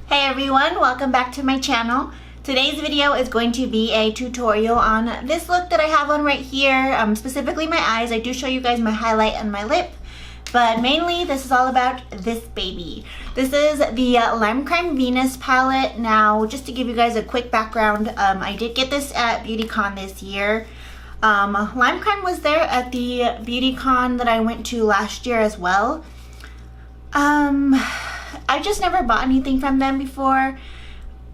Hey everyone, welcome back to my channel. Today's video is going to be a tutorial on this look that I have on right here, specifically my eyes. I do show you guys my highlight and my lip, but mainly this is all about this baby. This is the Lime Crime Venus palette. Now, just to give you guys a quick background, I did get this at BeautyCon this year. Lime Crime was there at the BeautyCon that I went to last year as well. I just never bought anything from them before.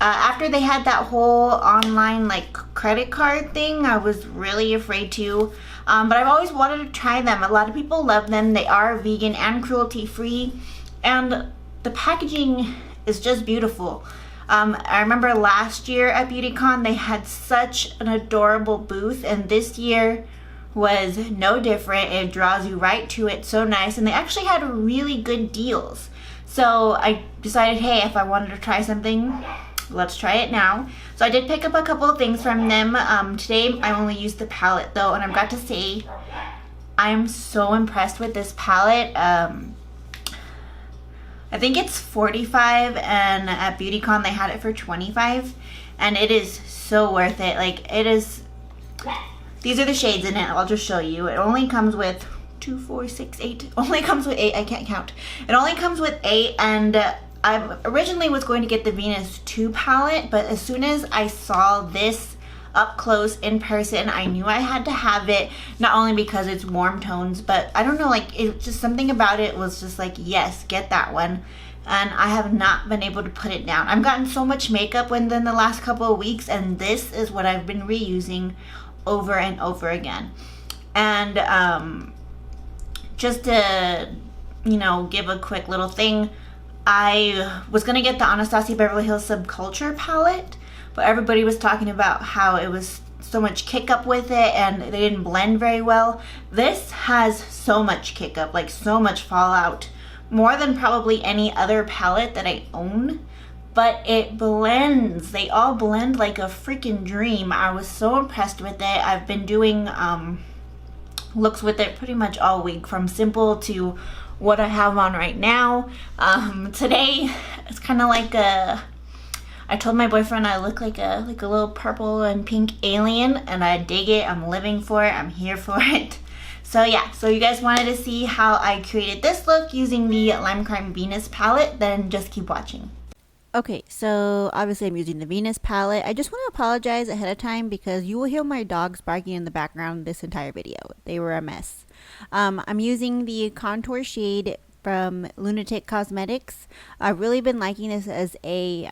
After they had that whole online like credit card thing, I was really afraid to. But I've always wanted to try them. A lot of people love them. They are vegan and cruelty free, and the packaging is just beautiful. I remember last year at BeautyCon they had such an adorable booth, and this year was no different. It draws you right to it, so nice, and they actually had really good deals. So I decided, hey, if I wanted to try something, let's try it now. So I did pick up a couple of things from them. Today I only used the palette though, and I've got to say I'm so impressed with this palette. I think it's $45, and at BeautyCon they had it for $25, and it is so worth it. Like, it is. These are the shades in it. I'll just show you. It only comes with 2, 4, 6, 8. Only comes with 8. I can't count. It only comes with 8, and I originally was going to get the Venus 2 palette, but as soon as I saw this up close in person, I knew I had to have it, not only because it's warm tones, but I don't know, like, it just something about it was just like, yes, get that one. And I have not been able to put it down. I've gotten so much makeup within the last couple of weeks, and this is what I've been reusing over and over again. And just to, you know, give a quick little thing, I was gonna get the Anastasia Beverly Hills Subculture palette, but everybody was talking about how it was so much kick up with it and they didn't blend very well. This has so much kick up, like so much fallout, more than probably any other palette that I own. But it blends. They all blend like a freaking dream. I was so impressed with it. I've been doing looks with it pretty much all week, from simple to what I have on right now. Today it's kind of like I told my boyfriend I look like a little purple and pink alien, and I dig it. I'm living for it. I'm here for it. So yeah, so you guys wanted to see how I created this look using the Lime Crime Venus palette, then just keep watching. Okay, so obviously I'm using the Venus palette. I just want to apologize ahead of time because you will hear my dogs barking in the background this entire video. They were a mess. I'm using the contour shade from Lunatic Cosmetics. I've really been liking this as a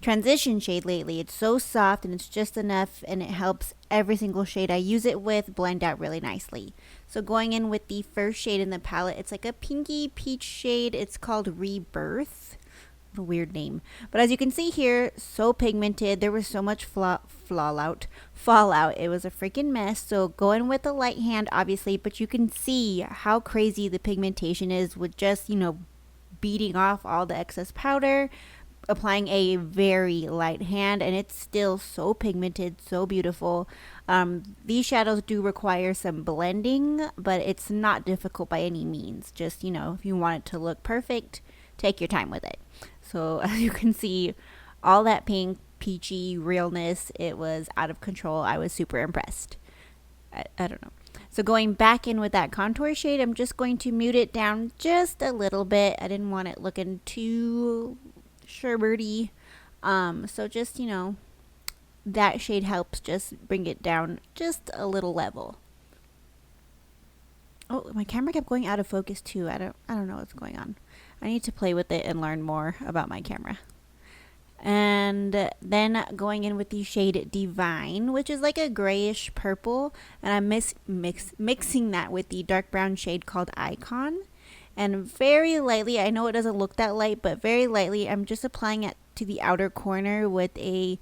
transition shade lately. It's so soft and it's just enough, and it helps every single shade I use it with blend out really nicely. So going in with the first shade in the palette, it's like a pinky peach shade. It's called Rebirth. A weird name, but as you can see here, so pigmented. There was so much fallout. It was a freaking mess. So go in with a light hand, obviously, but you can see how crazy the pigmentation is with just, you know, beating off all the excess powder, applying a very light hand, and it's still so pigmented, so beautiful. These shadows do require some blending, but it's not difficult by any means. Just, you know, if you want it to look perfect, take your time with it. So as you can see, all that pink, peachy realness, it was out of control. I was super impressed. I don't know. So going back in with that contour shade, I'm just going to mute it down just a little bit. I didn't want it looking too sherbety. So just, you know, that shade helps just bring it down just a little level. Oh, my camera kept going out of focus too. I don't know what's going on. I need to play with it and learn more about my camera. And then going in with the shade Divine, which is like a grayish purple, and I'm mixing that with the dark brown shade called Icon. And very lightly, I know it doesn't look that light, but very lightly, I'm just applying it to the outer corner with a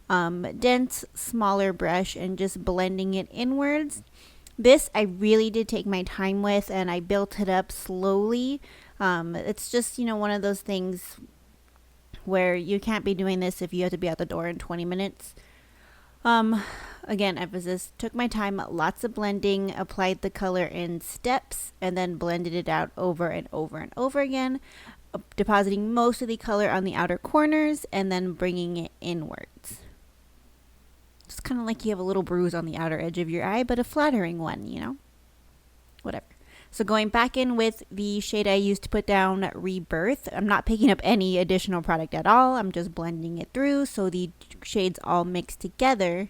dense, smaller brush and just blending it inwards. This I really did take my time with, and I built it up slowly. It's just, you know, one of those things where you can't be doing this if you have to be out the door in 20 minutes. Again, emphasis, took my time, lots of blending, applied the color in steps, and then blended it out over and over and over again. depositing most of the color on the outer corners and then bringing it inwards. It's kind of like you have a little bruise on the outer edge of your eye, but a flattering one, you know? Whatever. So going back in with the shade I used to put down Rebirth, I'm not picking up any additional product at all. I'm just blending it through so the shades all mix together.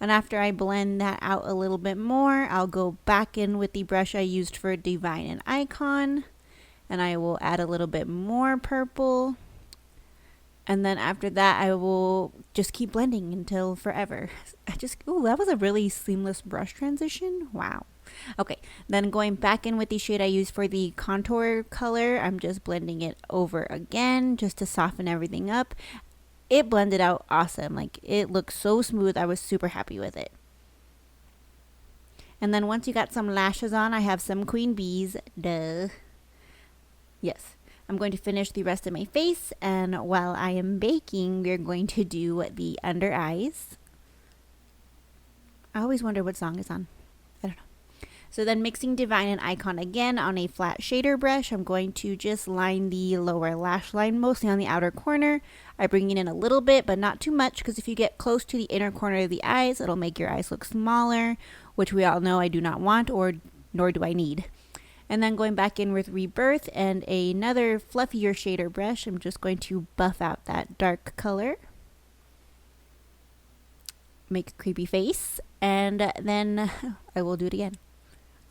And after I blend that out a little bit more, I'll go back in with the brush I used for Divine and Icon. And I will add a little bit more purple. And then after that, I will just keep blending until forever. Ooh, that was a really seamless brush transition. Wow. Okay, then going back in with the shade I used for the contour color, I'm just blending it over again just to soften everything up. It blended out awesome. Like, it looks so smooth. I was super happy with it. And then once you got some lashes on, I have some Queen Bees. Duh. Yes. I'm going to finish the rest of my face, and while I am baking, we're going to do the under eyes. I always wonder what song is on. I don't know. So then mixing Divine and Icon again on a flat shader brush, I'm going to just line the lower lash line, mostly on the outer corner. I bring it in a little bit, but not too much, because if you get close to the inner corner of the eyes, it'll make your eyes look smaller, which we all know I do not want, nor do I need. And then going back in with Rebirth and another fluffier shader brush, I'm just going to buff out that dark color. Make a creepy face, and then I will do it again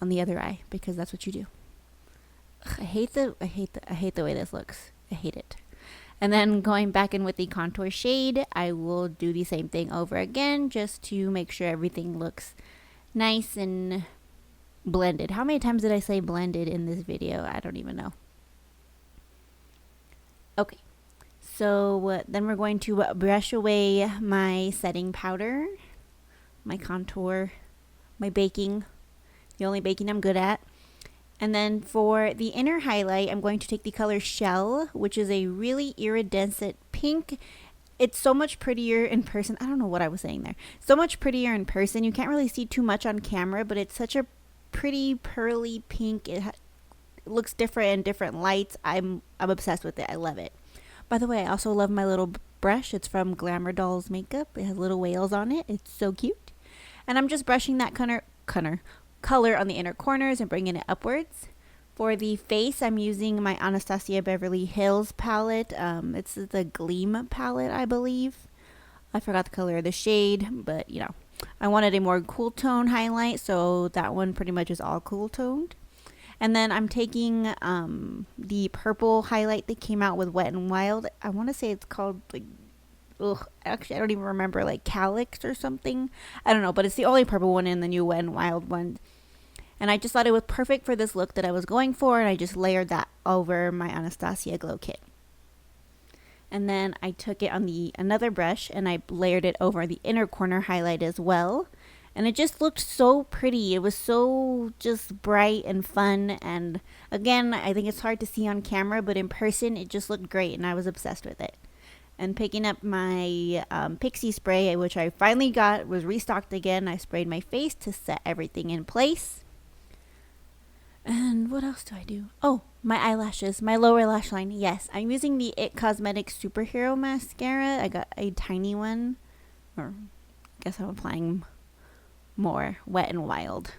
on the other eye, because that's what you do. Ugh, I hate the way this looks. I hate it. And then going back in with the contour shade, I will do the same thing over again just to make sure everything looks nice and blended. How many times did I say blended in this video? I don't even know. Okay, so then we're going to brush away my setting powder, my contour, my baking, the only baking I'm good at. And then for the inner highlight, I'm going to take the color Shell, which is a really iridescent pink. It's so much prettier in person. I don't know what I was saying there. So much prettier in person. You can't really see too much on camera, but it's such a pretty pearly pink. It looks different in different lights. I'm obsessed with it. I love it. By the way, I also love my little brush. It's from Glamour Dolls Makeup. It has little whales on it. It's so cute. And I'm just brushing that color on the inner corners and bringing it upwards. For the face, I'm using my Anastasia Beverly Hills palette. It's the Gleam palette, I believe. I forgot the color of the shade, but you know, I wanted a more cool tone highlight, so that one pretty much is all cool toned. And then I'm taking the purple highlight that came out with Wet n Wild. I want to say it's called, like, actually I don't even remember, like Calyx or something. I don't know, but it's the only purple one in the new Wet n Wild one. And I just thought it was perfect for this look that I was going for, and I just layered that over my Anastasia Glow Kit. And then I took it on another brush and I layered it over the inner corner highlight as well. And it just looked so pretty. It was so just bright and fun. And again, I think it's hard to see on camera, but in person it just looked great and I was obsessed with it. And picking up my Pixie spray, which I finally got, was restocked again. I sprayed my face to set everything in place. And what else do I do? Oh, my eyelashes, my lower lash line. Yes, I'm using the IT Cosmetics Superhero Mascara. I got a tiny one. Or I guess I'm applying more Wet n Wild.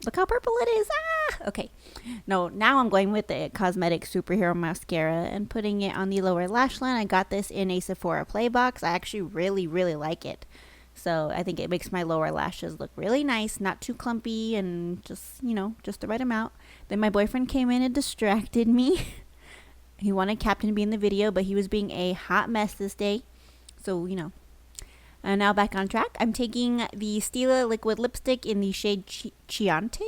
Look how purple it is. Ah! Okay. No, now I'm going with the IT Cosmetics Superhero Mascara and putting it on the lower lash line. I got this in a Sephora Play box. I actually really, really like it. So I think it makes my lower lashes look really nice, not too clumpy, and just, you know, just the right amount. Then my boyfriend came in and distracted me. He wanted Captain to be in the video, but he was being a hot mess this day. So, you know. And now back on track. I'm taking the Stila liquid lipstick in the shade Chianti.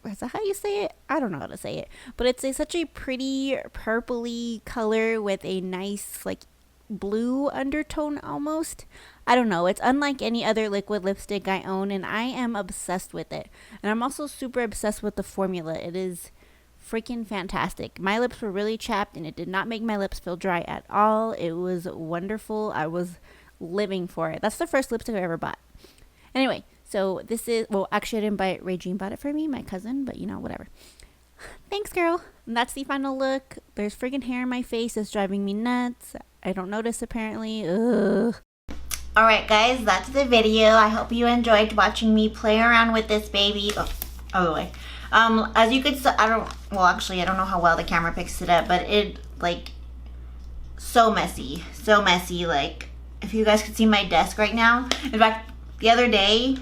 Is that how you say it? I don't know how to say it. But it's such a pretty purpley color with a nice, like, blue undertone almost. I don't know. It's unlike any other liquid lipstick I own, and I am obsessed with it. And I'm also super obsessed with the formula. It is freaking fantastic. My lips were really chapped, and it did not make my lips feel dry at all. It was wonderful. I was living for it. That's the first lipstick I ever bought. Anyway, so this is, well, actually I didn't buy it. Regine bought it for me, my cousin, but you know, whatever. Thanks, girl. And that's the final look. There's friggin' hair in my face. It's driving me nuts. I don't notice, apparently. Ugh. Alright guys, that's the video. I hope you enjoyed watching me play around with this baby. Oh, other way. As you could see, I don't know how well the camera picks it up, but it, like, so messy. So messy. Like, if you guys could see my desk right now. In fact, the other day,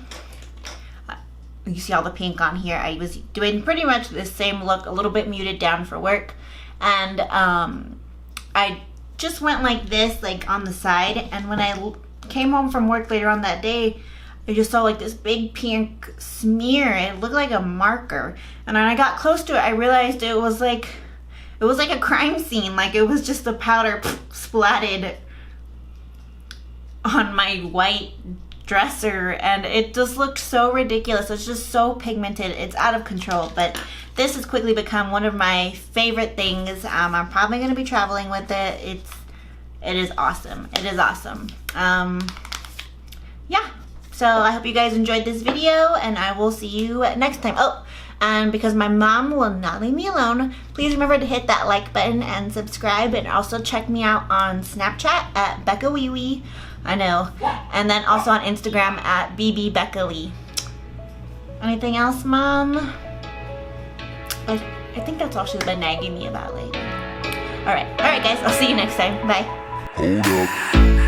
you see all the pink on here. I was doing pretty much the same look, a little bit muted down for work. And I just went like this, like on the side. And when I came home from work later on that day, I just saw like this big pink smear. It looked like a marker. And when I got close to it, I realized it was like a crime scene. Like it was just the powder splatted on my white dresser, and it just looked so ridiculous. It's just so pigmented. It's out of control, but this has quickly become one of my favorite things. I'm probably going to be traveling with it. It is awesome. It is awesome. Yeah, so I hope you guys enjoyed this video, and I will see you next time. Oh, and because my mom will not leave me alone, please remember to hit that like button and subscribe, and also check me out on Snapchat at BeccaWeeWee. I know. And then also on Instagram at BBBeccaLee. Anything else, Mom? I think that's all she's been nagging me about lately. Alright guys, I'll see you next time. Bye. Hold up.